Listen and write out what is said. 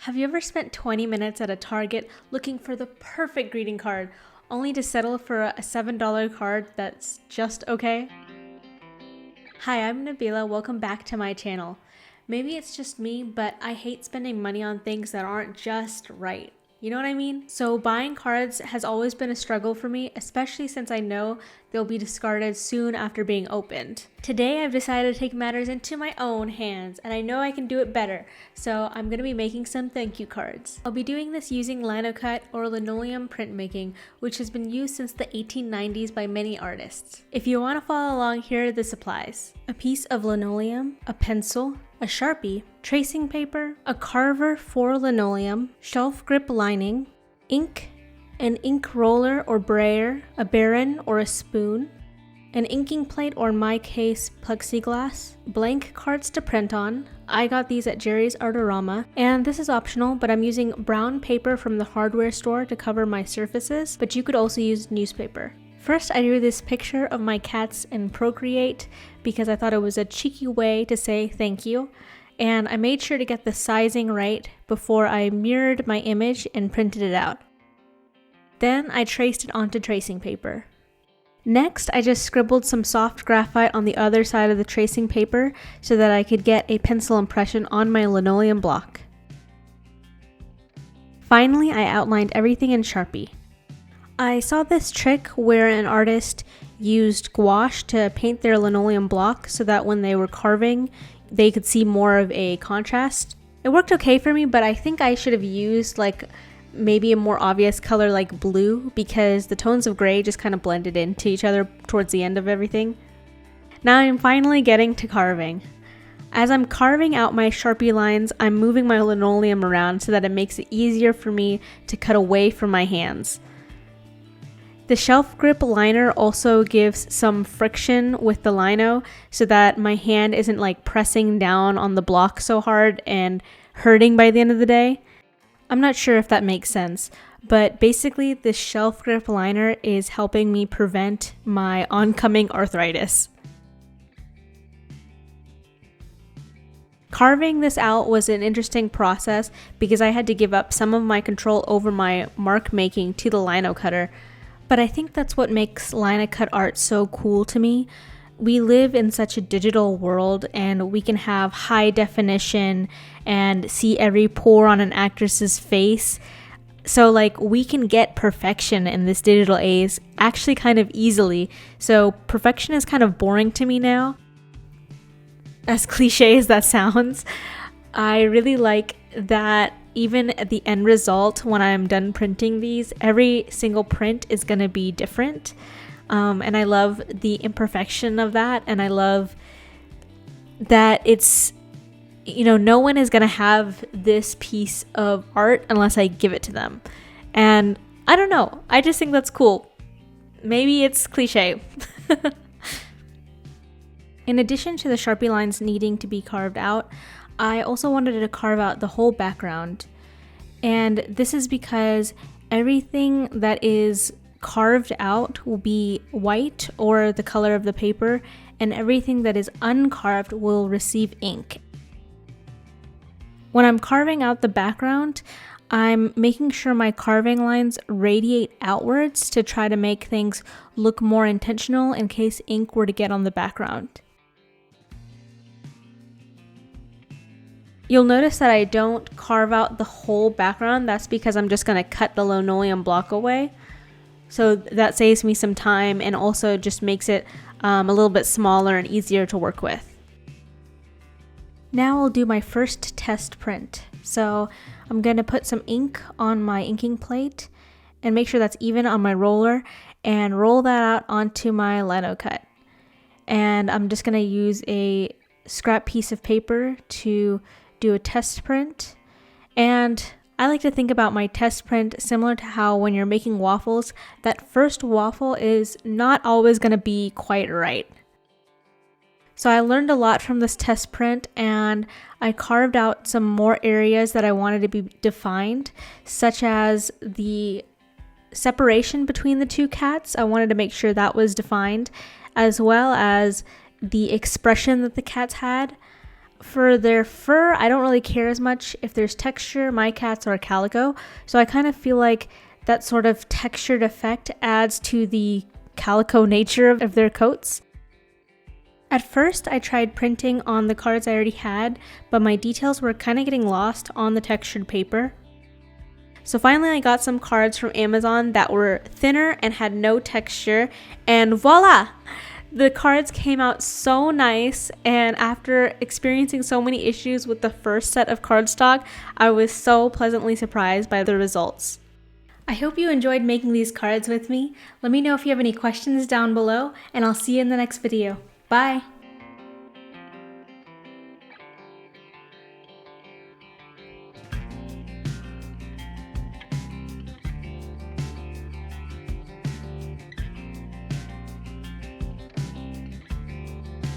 Have you ever spent 20 minutes at a Target looking for the perfect greeting card, only to settle for a $7 card that's just okay? Hi, I'm Nabila. Welcome back to my channel. Maybe it's just me, but I hate spending money on things that aren't just right. You know what I mean? So buying cards has always been a struggle for me, especially since I know they'll be discarded soon after being opened. Today I've decided to take matters into my own hands, and I know I can do it better, so I'm going to be making some thank you cards. I'll be doing this using Linocut or linoleum printmaking, which has been used since the 1890s by many artists. If you want to follow along, here are the supplies. A piece of linoleum, a pencil, a Sharpie, tracing paper, a carver for linoleum, shelf grip lining, ink, an ink roller or brayer, a baren or a spoon, an inking plate or in my case plexiglass, blank cards to print on. I got these at Jerry's Artorama, and this is optional, but I'm using brown paper from the hardware store to cover my surfaces, but you could also use newspaper. First, I drew this picture of my cats in Procreate because I thought it was a cheeky way to say thank you, and I made sure to get the sizing right before I mirrored my image and printed it out. Then I traced it onto tracing paper. Next, I just scribbled some soft graphite on the other side of the tracing paper so that I could get a pencil impression on my linoleum block. Finally, I outlined everything in Sharpie. I saw this trick where an artist used gouache to paint their linoleum block so that when they were carving, they could see more of a contrast. It worked okay for me, but I think I should have used maybe a more obvious color like blue, because the tones of gray just kind of blended into each other towards the end of everything. Now I'm finally getting to carving. As I'm carving out my Sharpie lines, I'm moving my linoleum around so that it makes it easier for me to cut away from my hands. The shelf grip liner also gives some friction with the lino so that my hand isn't pressing down on the block so hard and hurting by the end of the day. I'm not sure if that makes sense, but basically the shelf grip liner is helping me prevent my oncoming arthritis. Carving this out was an interesting process because I had to give up some of my control over my mark making to the lino cutter. But I think that's what makes Linocut art so cool to me. We live in such a digital world, and we can have high definition and see every pore on an actress's face. So we can get perfection in this digital age actually kind of easily. So perfection is kind of boring to me now. As cliche as that sounds, I really like that even at the end result, when I'm done printing these, every single print is going to be different. And I love the imperfection of that. And I love that it's, no one is going to have this piece of art unless I give it to them. And I don't know. I just think that's cool. Maybe it's cliche. In addition to the Sharpie lines needing to be carved out, I also wanted to carve out the whole background. And this is because everything that is carved out will be white or the color of the paper, and everything that is uncarved will receive ink. When I'm carving out the background, I'm making sure my carving lines radiate outwards to try to make things look more intentional in case ink were to get on the background. You'll notice that I don't carve out the whole background. That's because I'm just going to cut the linoleum block away. So that saves me some time and also just makes it a little bit smaller and easier to work with. Now I'll do my first test print. So I'm going to put some ink on my inking plate and make sure that's even on my roller and roll that out onto my Linocut. And I'm just going to use a scrap piece of paper to do a test print. And I like to think about my test print similar to how when you're making waffles, that first waffle is not always going to be quite right. So I learned a lot from this test print, and I carved out some more areas that I wanted to be defined, such as the separation between the two cats. I wanted to make sure that was defined, as well as the expression that the cats had. For their fur, I don't really care as much if there's texture, my cats or calico, so I kind of feel like that sort of textured effect adds to the calico nature of their coats. At first, I tried printing on the cards I already had, but my details were kind of getting lost on the textured paper. So finally I got some cards from Amazon that were thinner and had no texture, and voila! The cards came out so nice, and after experiencing so many issues with the first set of cardstock, I was so pleasantly surprised by the results. I hope you enjoyed making these cards with me. Let me know if you have any questions down below, and I'll see you in the next video. Bye!